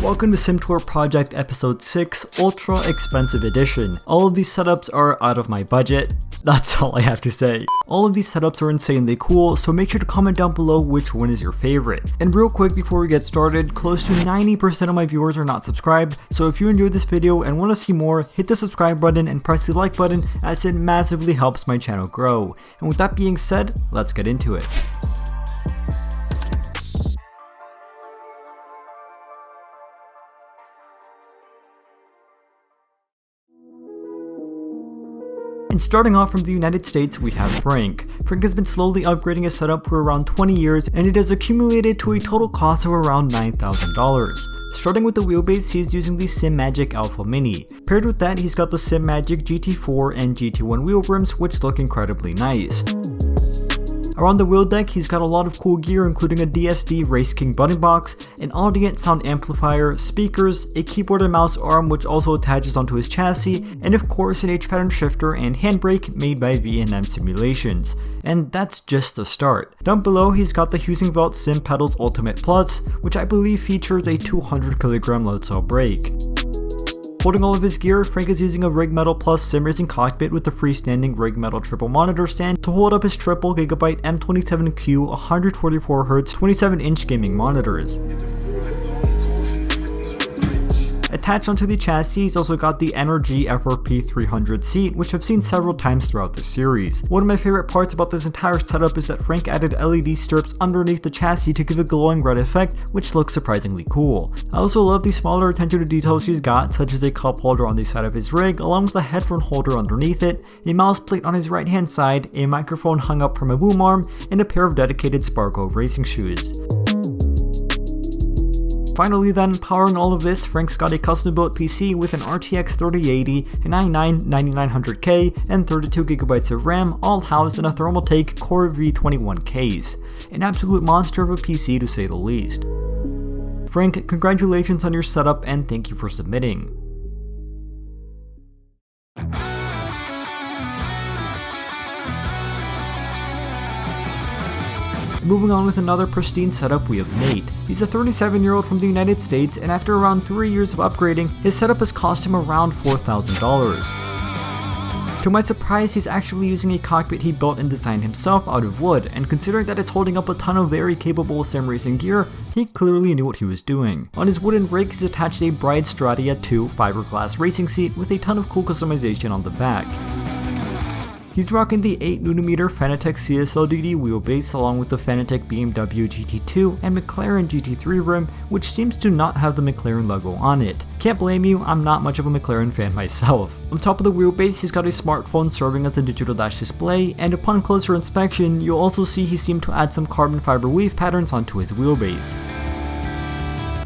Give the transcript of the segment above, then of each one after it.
Welcome to SimTour Project Episode 6, Ultra Expensive Edition. All of these setups are out of my budget. That's all I have to say. All of these setups are insanely cool, so make sure to comment down below which one is your favorite. And real quick before we get started, close to 90% of my viewers are not subscribed, so if you enjoyed this video and want to see more, hit the subscribe button and press the like button as it massively helps my channel grow. And with that being said, let's get into it. And starting off from the United States, we have Frank. Frank has been slowly upgrading his setup for around 20 years, and it has accumulated to a total cost of around $9,000. Starting with the wheelbase, he's using the Simagic Alpha Mini. Paired with that, he's got the Simagic GT4 and GT1 wheel rims, which look incredibly nice. Around the wheel deck, he's got a lot of cool gear, including a DSD Race King button box, an Audient sound amplifier, speakers, a keyboard and mouse arm which also attaches onto his chassis, and of course an H-pattern shifter and handbrake made by V&M Simulations. And that's just the start. Down below, he's got the Husingveldt Sim Pedals Ultimate Plus, which I believe features a 200kg load cell brake. Holding all of his gear, Frank is using a Rig Metal Plus sim racing cockpit with the freestanding Rig Metal triple monitor stand to hold up his triple gigabyte M27Q 144Hz 27-inch gaming monitors. Attached onto the chassis, he's also got the NRG FRP 300 seat, which I've seen several times throughout the series. One of my favorite parts about this entire setup is that Frank added LED strips underneath the chassis to give a glowing red effect, which looks surprisingly cool. I also love the smaller attention to details he's got, such as a cup holder on the side of his rig, along with a headphone holder underneath it, a mouse plate on his right hand side, a microphone hung up from a boom arm, and a pair of dedicated Sparko racing shoes. Finally then, powering all of this, Frank's got a custom-built PC with an RTX 3080, an i9-9900K, and 32GB of RAM, all housed in a Thermaltake Core V21 case. An absolute monster of a PC to say the least. Frank, congratulations on your setup and thank you for submitting. Moving on with another pristine setup, we have Nate. He's a 37-year-old from the United States, and after around 3 years of upgrading, his setup has cost him around $4,000. To my surprise, he's actually using a cockpit he built and designed himself out of wood, and considering that it's holding up a ton of very capable sim racing gear, he clearly knew what he was doing. On his wooden rig, he's attached a Bride Stratia 2 fiberglass racing seat with a ton of cool customization on the back. He's rocking the 8mm Fanatec CSLDD wheelbase along with the Fanatec BMW GT2 and McLaren GT3 rim, which seems to not have the McLaren logo on it. Can't blame you, I'm not much of a McLaren fan myself. On top of the wheelbase, he's got a smartphone serving as a digital dash display, and upon closer inspection, you'll also see he seemed to add some carbon fiber weave patterns onto his wheelbase.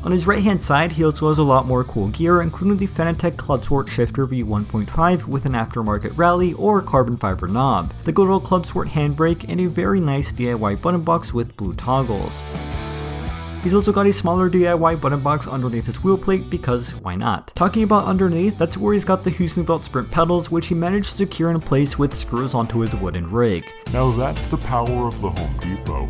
On his right hand side, he also has a lot more cool gear, including the Fanatec Clubsport Shifter V1.5 with an aftermarket rally or carbon fiber knob, the good old Clubsport handbrake, and a very nice DIY button box with blue toggles. He's also got a smaller DIY button box underneath his wheel plate because why not? Talking about underneath, that's where he's got the Husingveldt Sprint pedals, which he managed to secure in place with screws onto his wooden rig. Now that's the power of the Home Depot.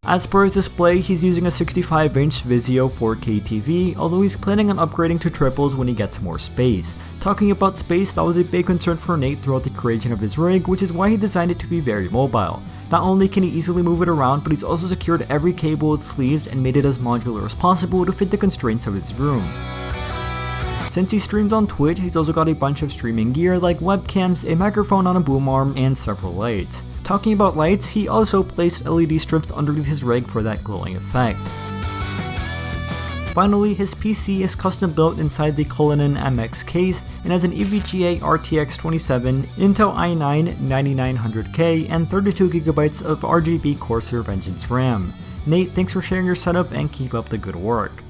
As per his display, he's using a 65-inch Vizio 4K TV, although he's planning on upgrading to triples when he gets more space. Talking about space, that was a big concern for Nate throughout the creation of his rig, which is why he designed it to be very mobile. Not only can he easily move it around, but he's also secured every cable with sleeves and made it as modular as possible to fit the constraints of his room. Since he streams on Twitch, he's also got a bunch of streaming gear like webcams, a microphone on a boom arm, and several lights. Talking about lights, he also placed LED strips underneath his rig for that glowing effect. Finally, his PC is custom built inside the Cullinan MX case and has an EVGA RTX 27, Intel i9-9900K, and 32GB of RGB Corsair Vengeance RAM. Nate, thanks for sharing your setup and keep up the good work.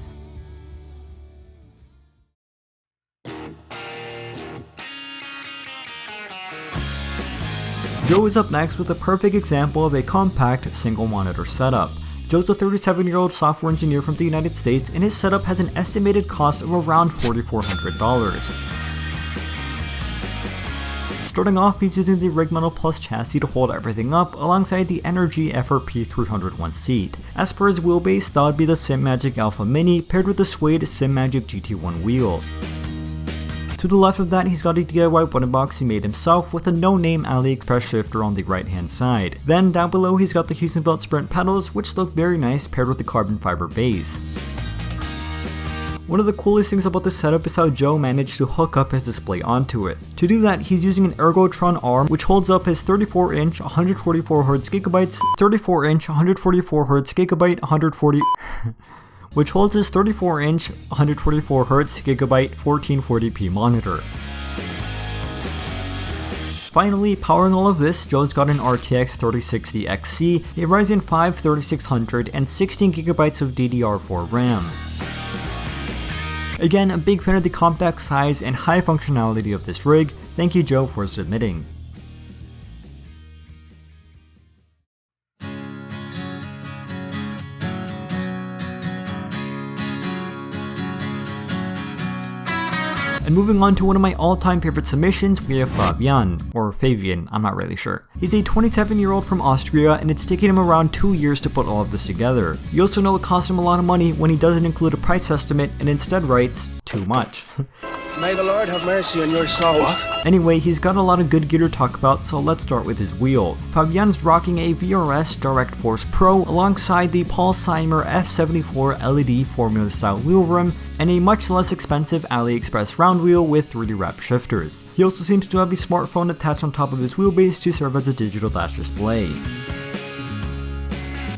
Joe is up next with a perfect example of a compact single monitor setup. Joe's a 37-year-old software engineer from the United States, and his setup has an estimated cost of around $4,400. Starting off, he's using the Rig Metal Plus chassis to hold everything up alongside the Energy FRP 301 seat. As per his wheelbase, that would be the Simagic Alpha Mini paired with the suede Simagic GT1 wheel. To the left of that, he's got a DIY button box he made himself with a no-name AliExpress shifter on the right hand side. Then down below he's got the Houston Belt Sprint pedals, which look very nice paired with the carbon fiber base. One of the coolest things about this setup is how Joe managed to hook up his display onto it. To do that, he's using an Ergotron arm which holds up his 34-inch 144Hz gigabytes, 34-inch 144Hz gigabyte 140 which holds his 34-inch 144Hz gigabyte 1440p monitor. Finally, powering all of this, Joe's got an RTX 3060 XC, a Ryzen 5 3600, and 16GB of DDR4 RAM. Again, a big fan of the compact size and high functionality of this rig. Thank you, Joe, for submitting. And moving on to one of my all-time favorite submissions, we have Fabian, or Fabian, I'm not really sure. He's a 27-year-old from Austria, and it's taken him around 2 years to put all of this together. You also know it cost him a lot of money when he doesn't include a price estimate and instead writes, too much. May the Lord have mercy on your soul. What? Anyway, he's got a lot of good gear to talk about, so let's start with his wheel. Fabian's rocking a VRS Direct Force Pro alongside the Paul Seimer F74 LED formula style wheel rim and a much less expensive AliExpress round wheel with 3D wrap shifters. He also seems to have a smartphone attached on top of his wheelbase to serve as a digital dash display.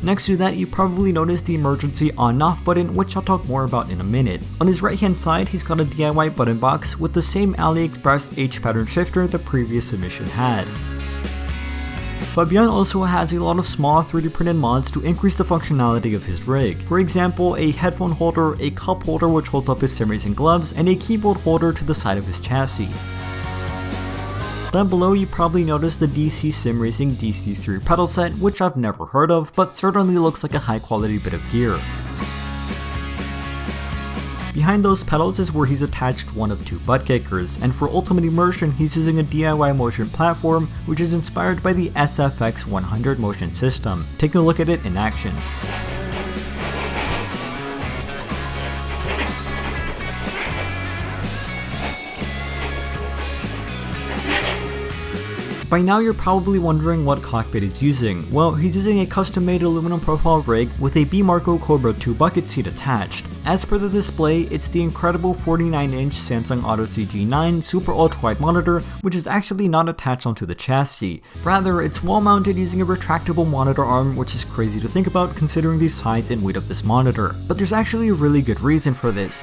Next to that, you probably noticed the emergency on-off button, which I'll talk more about in a minute. On his right hand side, he's got a DIY button box with the same AliExpress H-pattern shifter the previous submission had. Fabian also has a lot of small 3D printed mods to increase the functionality of his rig. For example, a headphone holder, a cup holder which holds up his sim racing gloves, and a keyboard holder to the side of his chassis. Down below, you probably noticed the DC Sim Racing DC3 pedal set, which I've never heard of, but certainly looks like a high quality bit of gear. Behind those pedals is where he's attached one of two butt kickers, and for ultimate immersion he's using a DIY motion platform which is inspired by the SFX 100 motion system. Take a look at it in action. By now you're probably wondering what cockpit he's using. Well, he's using a custom-made aluminum profile rig with a B Marco Cobra 2 bucket seat attached. As per the display, it's the incredible 49-inch Samsung Odyssey G9 Super Ultra-Wide monitor, which is actually not attached onto the chassis. Rather, it's wall-mounted using a retractable monitor arm, which is crazy to think about considering the size and weight of this monitor. But there's actually a really good reason for this.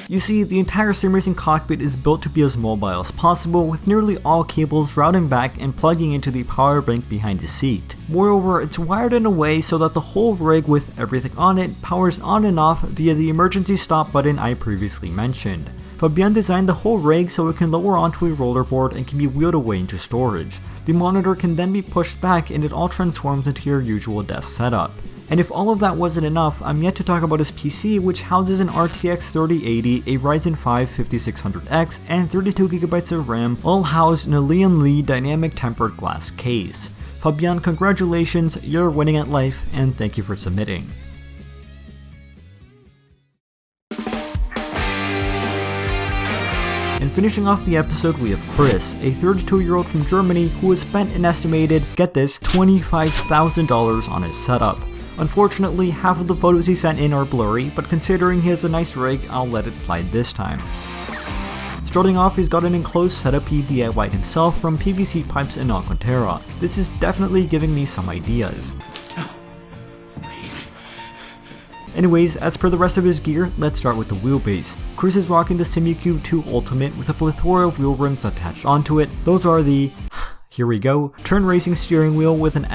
You see, the entire sim racing cockpit is built to be as mobile as possible, with nearly all cables routing back and plugging into the power bank behind the seat. Moreover, it's wired in a way so that the whole rig with everything on it powers on and off via the emergency stop button I previously mentioned. Fabian designed the whole rig so it can lower onto a rollerboard and can be wheeled away into storage. The monitor can then be pushed back and it all transforms into your usual desk setup. And if all of that wasn't enough, I'm yet to talk about his PC, which houses an RTX 3080, a Ryzen 5 5600X, and 32GB of RAM, all housed in a Lian Li dynamic tempered glass case. Fabian, congratulations, you're winning at life, and thank you for submitting. And finishing off the episode, we have Chris, a 32-year-old from Germany who has spent an estimated, get this, $25,000 on his setup. Unfortunately, half of the photos he sent in are blurry, but considering he has a nice rig, I'll let it slide this time. Starting off, he's got an enclosed setup he DIY'd himself from PVC pipes and Alcantara. This is definitely giving me some ideas. Anyways, as per the rest of his gear, let's start with the wheelbase. Chris is rocking the SimHQ 2 Ultimate with a plethora of wheel rims attached onto it. Those are the, here we go, turn racing steering wheel with an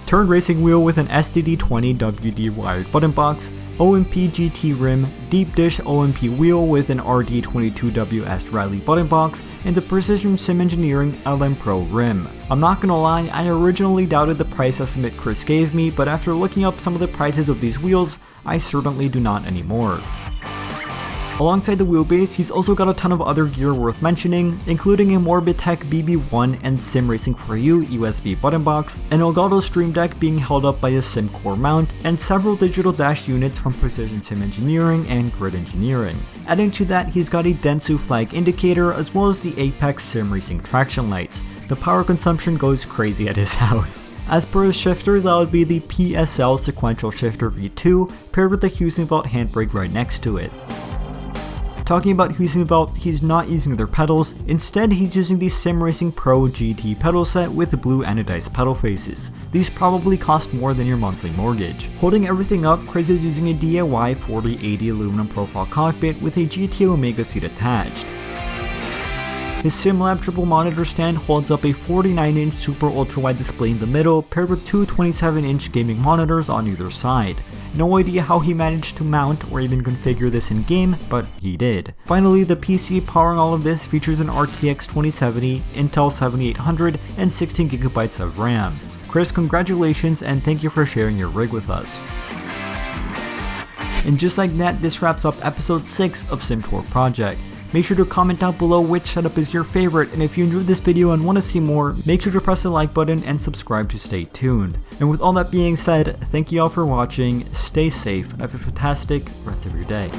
Turn racing wheel with an STD20 WD wired button box, OMP GT rim, deep dish OMP wheel with an RD22WS Riley button box, and the Precision Sim Engineering LM Pro rim. I'm not gonna lie, I originally doubted the price estimate Chris gave me, but after looking up some of the prices of these wheels, I certainly do not anymore. Alongside the wheelbase, he's also got a ton of other gear worth mentioning, including a Morbidtech BB1 and Sim Racing for You USB button box, an Elgato Stream Deck being held up by a Sim Core mount, and several digital dash units from Precision Sim Engineering and Grid Engineering. Adding to that, he's got a Dentsu flag indicator as well as the Apex Sim Racing traction lights. The power consumption goes crazy at his house. As per his shifter, that would be the PSL Sequential Shifter V2 paired with the Huizenveld handbrake right next to it. Talking about Huizenveld, he's not using their pedals, instead he's using the Sim Racing Pro GT pedal set with the blue anodized pedal faces. These probably cost more than your monthly mortgage. Holding everything up, Chris is using a DIY 4080 aluminum profile cockpit with a GT Omega seat attached. His SimLab triple monitor stand holds up a 49-inch super ultra-wide display in the middle paired with two 27-inch gaming monitors on either side. No idea how he managed to mount or even configure this in game, but he did. Finally, the PC powering all of this features an RTX 2070, Intel 7800, and 16GB of RAM. Chris, congratulations and thank you for sharing your rig with us. And just like that, this wraps up episode 6 of SimTour Project. Make sure to comment down below which setup is your favorite, and if you enjoyed this video and want to see more, make sure to press the like button and subscribe to stay tuned. And with all that being said, thank you all for watching, stay safe, have a fantastic rest of your day.